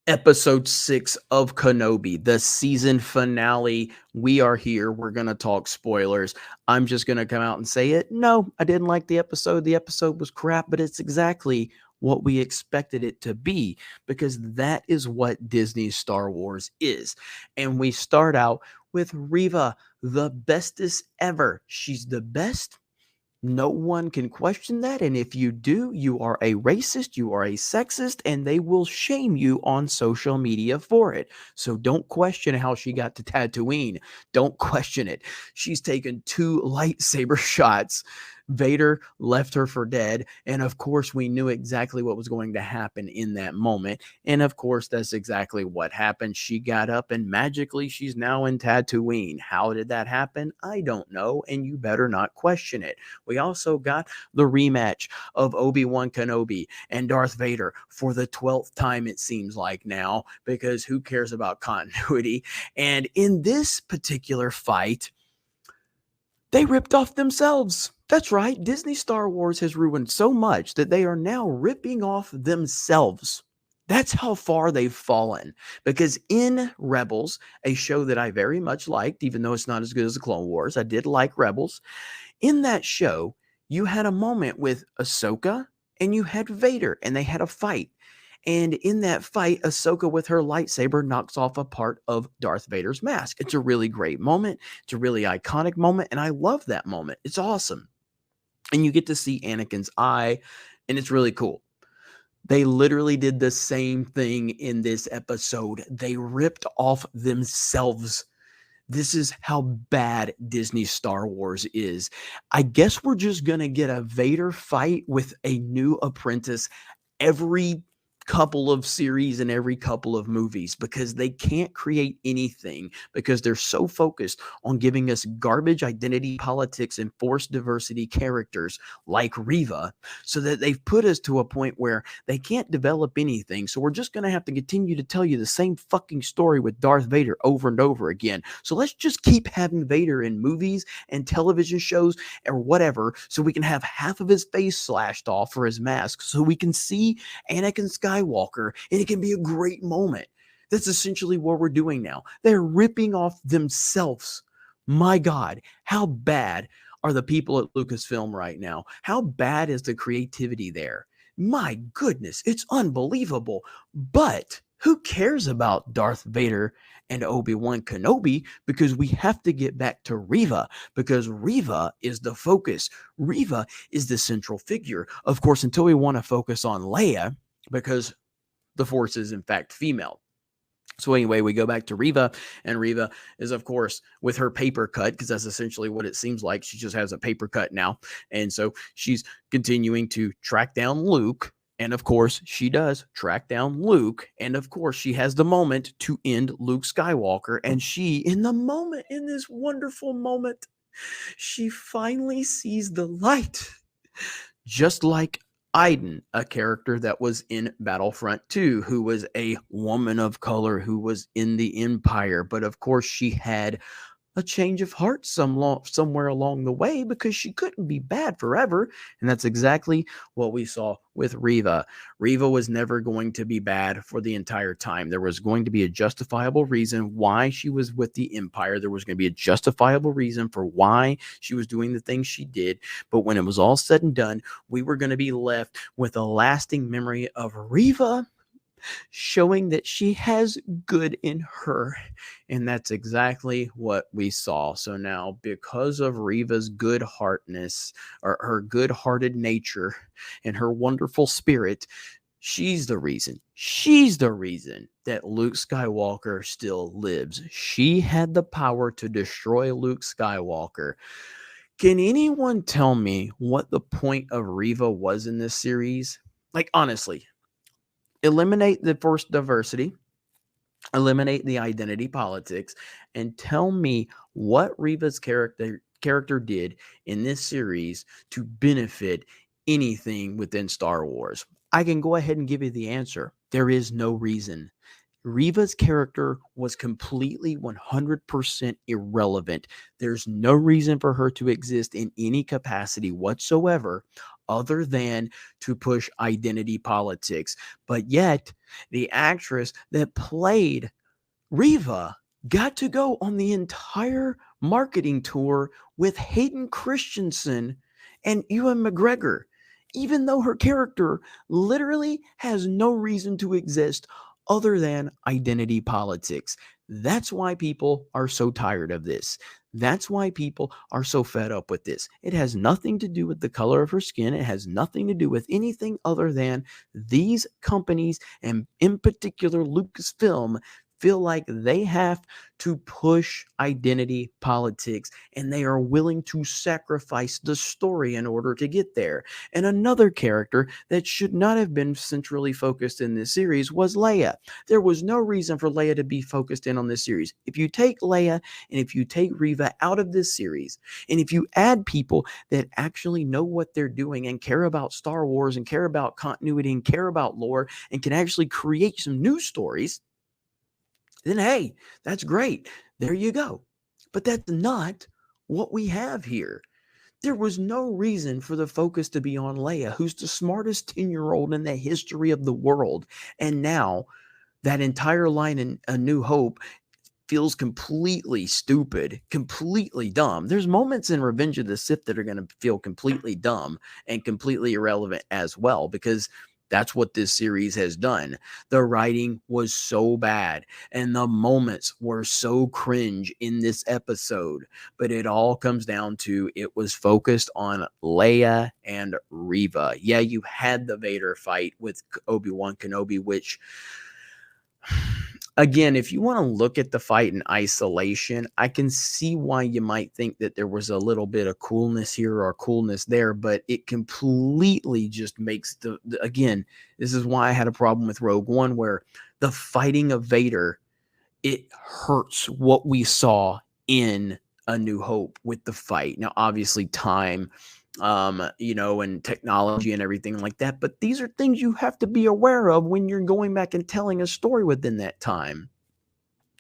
Episode 6 of Kenobi, the season finale. We are here. We're going to talk spoilers. I'm just going to come out and say it. No, I didn't like the episode. The episode was crap, but it's exactly what we expected it to be because that is what Disney's Star Wars is. And we start out with Reva, the bestest ever. She's the best. No one can question that. And if you do, you are a racist, you are a sexist, and they will shame you on social media for it. So don't question how she got to Tatooine. Don't question it. She's taken 2 lightsaber shots. Vader left her for dead. And of course, we knew exactly what was going to happen in that moment. And of course, that's exactly what happened. She got up and magically she's now in Tatooine. How did that happen? I don't know. And you better not question it. We also got the rematch of Obi-Wan Kenobi and Darth Vader for the 12th time, it seems like now, because who cares about continuity? And in this particular fight, they ripped off themselves. That's right. Disney Star Wars has ruined so much that they are now ripping off themselves. That's how far they've fallen. Because in Rebels, a show that I very much liked, even though it's not as good as the Clone Wars, I did like Rebels. In that show, you had a moment with Ahsoka and you had Vader, and they had a fight. And in that fight, Ahsoka with her lightsaber knocks off a part of Darth Vader's mask. It's a really great moment. It's a really iconic moment. And I love that moment. It's awesome. And you get to see Anakin's eye, and it's really cool. They literally did the same thing in this episode. They ripped off themselves. This is how bad Disney Star Wars is. I guess we're just going to get a Vader fight with a new apprentice every couple of series and every couple of movies because they can't create anything because they're so focused on giving us garbage identity politics and forced diversity characters like Reva, so that they've put us to a point where they can't develop anything. So we're just going to have to continue to tell you the same fucking story with Darth Vader over and over again. So let's just keep having Vader in movies and television shows or whatever, so we can have half of his face slashed off for his mask so we can see Anakin Skywalker, and it can be a great moment. That's essentially what we're doing now. They're ripping off themselves. My God, how bad are the people at Lucasfilm right now? How bad is the creativity there? My goodness, it's unbelievable. But who cares about Darth Vader and Obi-Wan Kenobi? Because we have to get back to Reva, because Reva is the focus. Reva is the central figure. Of course, until we want to focus on Leia, because the Force is in fact female. So anyway, we go back to Reva, and Reva is, of course, with her paper cut, because that's essentially what it seems like. She just has a paper cut now. And so she's continuing to track down Luke. And of course, she does track down Luke. And of course, she has the moment to end Luke Skywalker. And she, in the moment, in this wonderful moment, she finally sees the light. Just like Iden, a character that was in Battlefront 2, who was a woman of color who was in the Empire. But of course, she had a change of heart somewhere along the way because she couldn't be bad forever. And that's exactly what we saw with Reva. Reva was never going to be bad for the entire time. There was going to be a justifiable reason why she was with the Empire. There was going to be a justifiable reason for why she was doing the things she did. But when it was all said and done, we were going to be left with a lasting memory of Reva showing that she has good in her. And that's exactly what we saw. So now, because of Reva's good heartness, or her good hearted nature, and her wonderful spirit, she's the reason. She's the reason that Luke Skywalker still lives. She had the power to destroy Luke Skywalker. Can anyone tell me what the point of Reva was in this series? Like, honestly, eliminate the forced diversity, eliminate the identity politics, and tell me what Reva's character did in this series to benefit anything within Star Wars. I can go ahead and give you the answer. There is no reason. Reva's character was completely 100% irrelevant. There's no reason for her to exist in any capacity whatsoever, other than to push identity politics. But yet, the actress that played Reva got to go on the entire marketing tour with Hayden Christensen and Ewan McGregor, even though her character literally has no reason to exist other than identity politics. That's why people are so tired of this. That's why people are so fed up with this. It has nothing to do with the color of her skin. It has nothing to do with anything other than these companies, and in particular Lucasfilm, feel like they have to push identity politics, and they are willing to sacrifice the story in order to get there. And another character that should not have been centrally focused in this series was Leia. There was no reason for Leia to be focused in on this series. If you take Leia and if you take Reva out of this series, and if you add people that actually know what they're doing and care about Star Wars and care about continuity and care about lore and can actually create some new stories, then hey, that's great. There you go. But that's not what we have here. There was no reason for the focus to be on Leia, who's the smartest 10-year-old in the history of the world. And now that entire line in A New Hope feels completely stupid, completely dumb. There's moments in Revenge of the Sith that are going to feel completely dumb and completely irrelevant as well, because that's what this series has done. The writing was so bad and the moments were so cringe in this episode, but it all comes down to it was focused on Leia and Reva. Yeah, you had the Vader fight with Obi-Wan Kenobi, which, again, if you want to look at the fight in isolation, I can see why you might think that there was a little bit of coolness here or coolness there, but it completely just makes again, this is why I had a problem with Rogue One, where the fighting of Vader, it hurts what we saw in A New Hope with the fight. Now, obviously, time, and technology and everything like that. But these are things you have to be aware of when you're going back and telling a story within that time.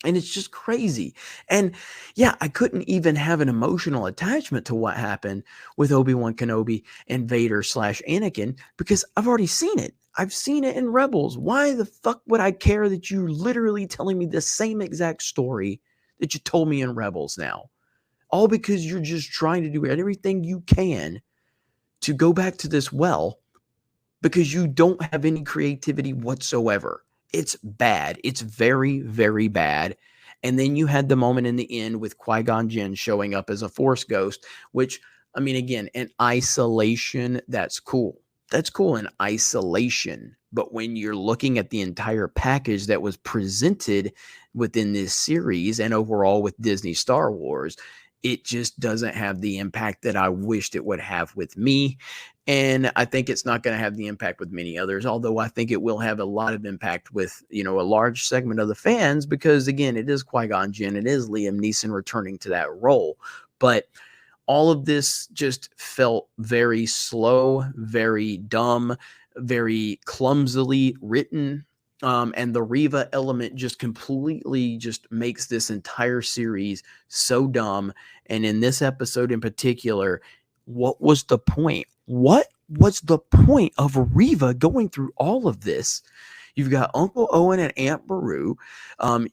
And it's just crazy. And yeah, I couldn't even have an emotional attachment to what happened with Obi-Wan Kenobi and Vader / Anakin, because I've already seen it. I've seen it in Rebels. Why the fuck would I care that you're literally telling me the same exact story that you told me in Rebels now? All because you're just trying to do everything you can to go back to this well, because you don't have any creativity whatsoever. It's bad. It's very, very bad. And then you had the moment in the end with Qui-Gon Jinn showing up as a Force ghost, which, I mean, again, in isolation, that's cool. That's cool in isolation. But when you're looking at the entire package that was presented within this series and overall with Disney Star Wars, it just doesn't have the impact that I wished it would have with me. And I think it's not going to have the impact with many others, although I think it will have a lot of impact with, a large segment of the fans, because again, it is Qui-Gon Jinn, it is Liam Neeson returning to that role. But all of this just felt very slow, very dumb, very clumsily written. And the Reva element just completely just makes this entire series so dumb. And in this episode in particular, what was the point? What was the point of Reva going through all of this? You've got Uncle Owen and Aunt Beru.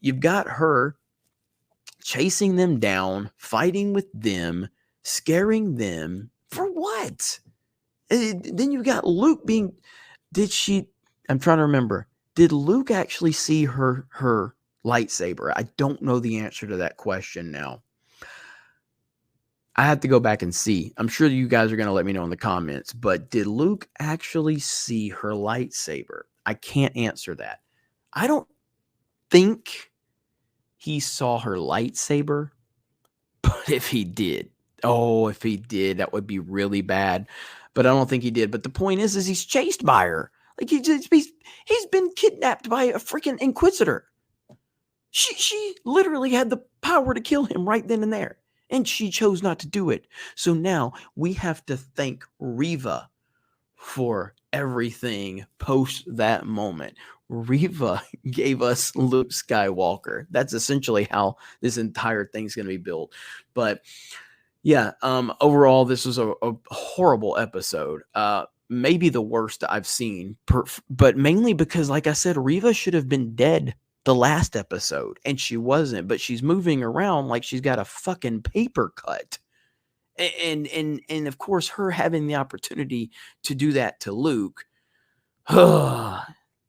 You've got her chasing them down, fighting with them, scaring them. For what? Then you've got Luke being... I'm trying to remember. Did Luke actually see her lightsaber? I don't know the answer to that question now. I have to go back and see. I'm sure you guys are going to let me know in the comments, but did Luke actually see her lightsaber? I can't answer that. I don't think he saw her lightsaber, but if he did, that would be really bad. But I don't think he did. But the point is he's chased by her. Like he's been kidnapped by a freaking Inquisitor. She literally had the power to kill him right then and there, and she chose not to do it. So now we have to thank Reva for everything post that moment. Reva gave us Luke Skywalker. That's essentially how this entire thing's going to be built. But Yeah, overall, this was a horrible episode. Maybe the worst I've seen, but mainly because, like I said, Reva should have been dead the last episode, and she wasn't. But she's moving around like she's got a fucking paper cut, and of course, her having the opportunity to do that to Luke. Now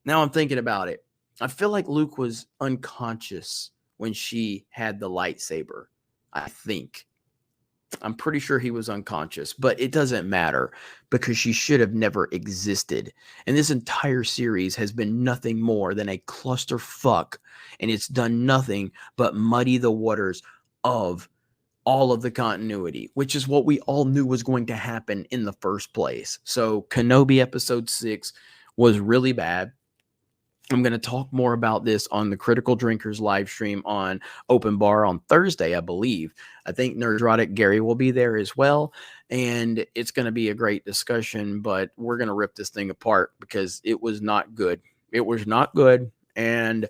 I'm thinking about it. I feel like Luke was unconscious when she had the lightsaber. I think. I'm pretty sure he was unconscious, but it doesn't matter because she should have never existed. And this entire series has been nothing more than a clusterfuck, and it's done nothing but muddy the waters of all of the continuity, which is what we all knew was going to happen in the first place. So, Kenobi episode 6 was really bad. I'm going to talk more about this on the Critical Drinkers live stream on Open Bar on Thursday, I believe. I think Nerdrotic Gary will be there as well. And it's going to be a great discussion, but we're going to rip this thing apart because it was not good. It was not good. And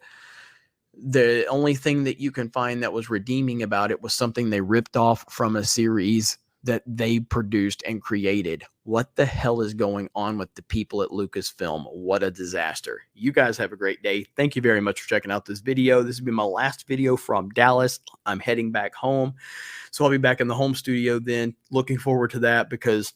the only thing that you can find that was redeeming about it was something they ripped off from a series that they produced and created. What the hell is going on with the people at Lucasfilm? What a disaster. You guys have a great day. Thank you very much for checking out this video. This has been my last video from Dallas. I'm heading back home. So I'll be back in the home studio then. Looking forward to that because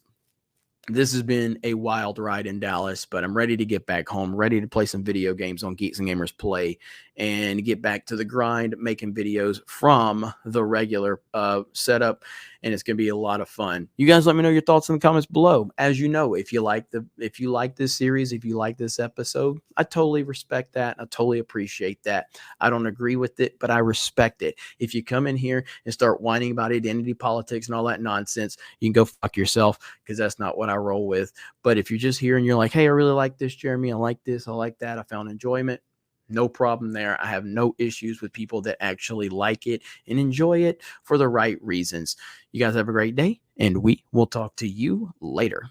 this has been a wild ride in Dallas, but I'm ready to get back home, ready to play some video games on Geeks and Gamers Play and get back to the grind, making videos from the regular setup. And it's going to be a lot of fun. You guys let me know your thoughts in the comments below. As you know, if you like this series, if you like this episode, I totally respect that. I totally appreciate that. I don't agree with it, but I respect it. If you come in here and start whining about identity politics and all that nonsense, you can go fuck yourself because that's not what I roll with. But if you're just here and you're like, hey, I really like this, Jeremy, I like this, I like that, I found enjoyment, no problem there. I have no issues with people that actually like it and enjoy it for the right reasons. You guys have a great day, and we will talk to you later.